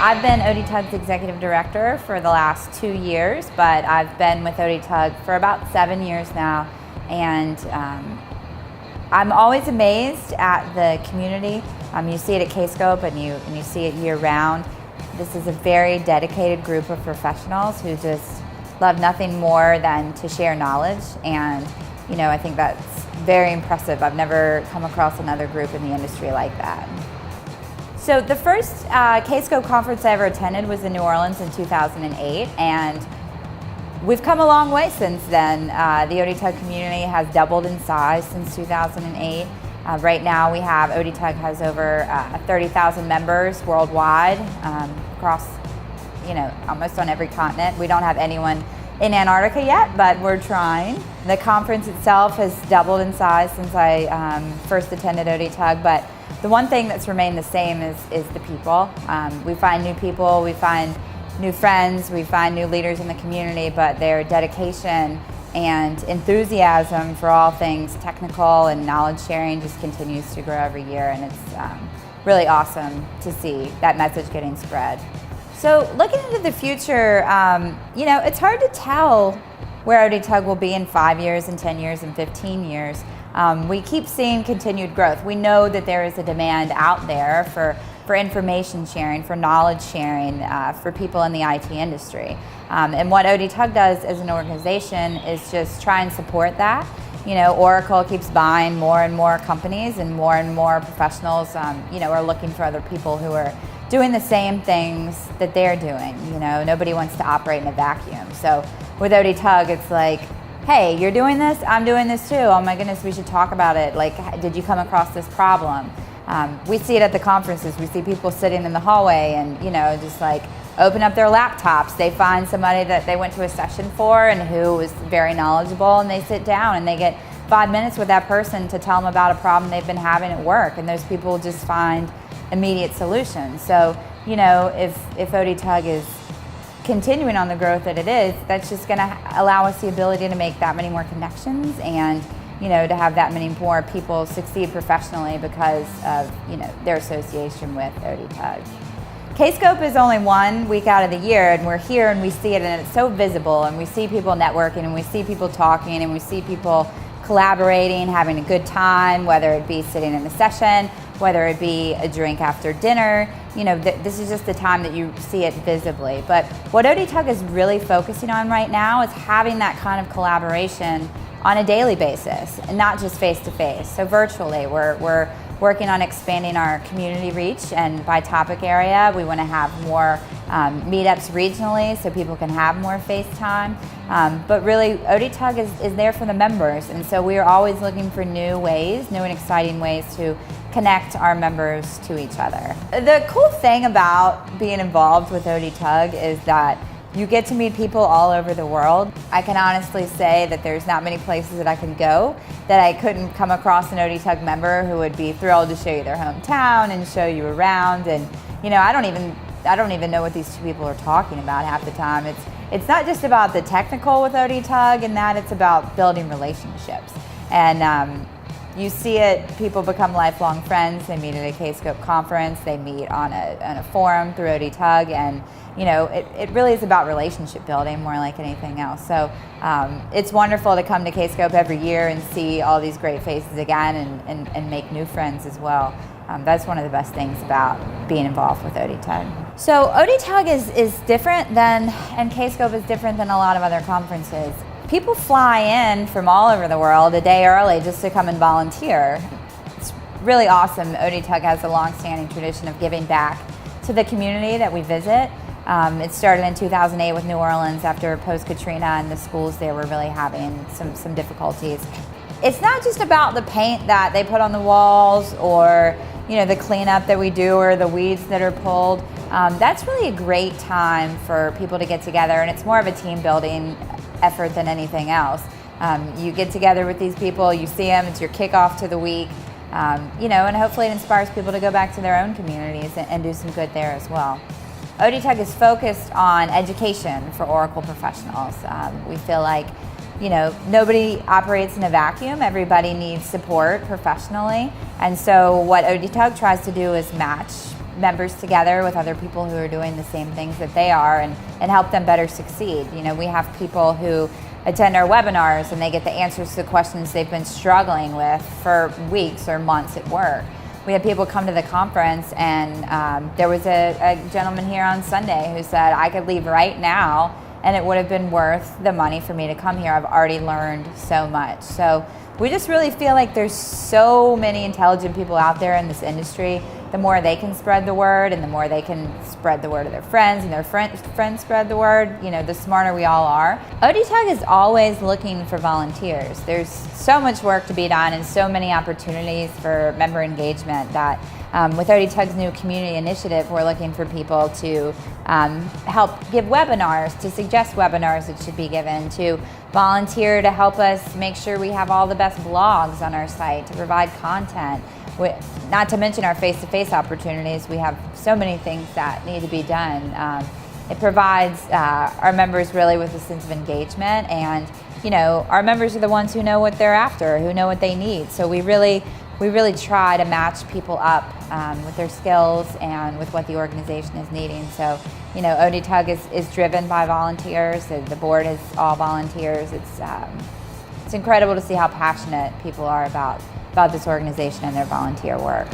I've been ODTUG's executive director for the last 2 years, but I've been with ODTUG for about 7 years now, and I'm always amazed at the community. You see it at Kscope and you see it year round. This is a very dedicated group of professionals who just love nothing more than to share knowledge, and I think that's very impressive. I've never come across another group in the industry like that. So the first Kscope conference I ever attended was in New Orleans in 2008, and we've come a long way since then. The ODTUG community has doubled in size since 2008. Right now ODTUG has over 30,000 members worldwide, across almost on every continent. We don't have anyone in Antarctica yet, but we're trying. The conference itself has doubled in size since I first attended ODTUG, but the one thing that's remained the same is the people. We find new people, we find new friends, we find new leaders in the community, but their dedication and enthusiasm for all things technical and knowledge sharing just continues to grow every year, and it's really awesome to see that message getting spread. So looking into the future, it's hard to tell where ODTUG will be in 5 years, and 10 years, and 15 years. We keep seeing continued growth. We know that there is a demand out there for information sharing, for knowledge sharing, for people in the IT industry. And what ODTUG does as an organization is just try and support that. Oracle keeps buying more and more companies, and more professionals are looking for other people who are doing the same things that they're doing. Nobody wants to operate in a vacuum. So with ODTUG, it's like, hey, you're doing this, I'm doing this too. Oh my goodness, we should talk about it. Like, did you come across this problem? We see it at the conferences. We see people sitting in the hallway and, just like open up their laptops. They find somebody that they went to a session for and who was very knowledgeable, and they sit down and they get 5 minutes with that person to tell them about a problem they've been having at work, and those people just find immediate solutions. So, if ODTUG is continuing on the growth that it is, that's just going to allow us the ability to make that many more connections, and to have that many more people succeed professionally because of their association with ODTUG. Kscope is only 1 week out of the year, and we're here and we see it, and it's so visible, and we see people networking, and we see people talking, and we see people collaborating, having a good time, whether it be sitting in a session, whether it be a drink after dinner. This is just the time that you see it visibly. But what ODTUG is really focusing on right now is having that kind of collaboration on a daily basis, and not just face-to-face. So virtually, we're working on expanding our community reach, and by topic area, we want to have more meetups regionally so people can have more face time. But really, ODTUG is there for the members, and so we are always looking for new ways, new and exciting ways to connect our members to each other. The cool thing about being involved with ODTUG is that you get to meet people all over the world. I can honestly say that there's not many places that I can go that I couldn't come across an ODTUG member who would be thrilled to show you their hometown and show you around. And I don't even know what these two people are talking about half the time. It's not just about the technical with ODTUG, and that it's about building relationships. And you see it, people become lifelong friends. They meet at a Kscope conference, they meet on a forum through ODTUG, and it really is about relationship building more like anything else. So it's wonderful to come to Kscope every year and see all these great faces again, and make new friends as well. That's one of the best things about being involved with ODTUG. So ODTUG is different than, and Kscope is different than a lot of other conferences. People fly in from all over the world a day early just to come and volunteer. It's really awesome. ODTUG has a long-standing tradition of giving back to the community that we visit. It started in 2008 with New Orleans after post-Katrina, and the schools there were really having some difficulties. It's not just about the paint that they put on the walls, or the cleanup that we do, or the weeds that are pulled. That's really a great time for people to get together, and it's more of a team building effort than anything else. You get together with these people, you see them, it's your kickoff to the week, and hopefully it inspires people to go back to their own communities and do some good there as well. ODTUG is focused on education for Oracle professionals. We feel like nobody operates in a vacuum. Everybody needs support professionally. And so what ODTUG tries to do is match members together with other people who are doing the same things that they are and help them better succeed. You know, we have people who attend our webinars and they get the answers to the questions they've been struggling with for weeks or months at work. We had people come to the conference, and there was a gentleman here on Sunday who said, I could leave right now and it would have been worth the money for me to come here. I've already learned so much. So we just really feel like there's so many intelligent people out there in this industry. The more they can spread the word, and the more they can spread the word to their friends, and their friends spread the word, you know, the smarter we all are. ODTUG is always looking for volunteers. There's so much work to be done and so many opportunities for member engagement that with ODTUG's new community initiative, we're looking for people to help give webinars, to suggest webinars that should be given, to volunteer to help us make sure we have all the best blogs on our site, to provide content. Not to mention our face-to-face opportunities. We have so many things that need to be done. It provides our members really with a sense of engagement, and you know, our members are the ones who know what they're after, who know what they need. So we really try to match people up with their skills and with what the organization is needing. So, you know, ODTUG is driven by volunteers. The board is all volunteers. It's incredible to see how passionate people are about this organization and their volunteer work.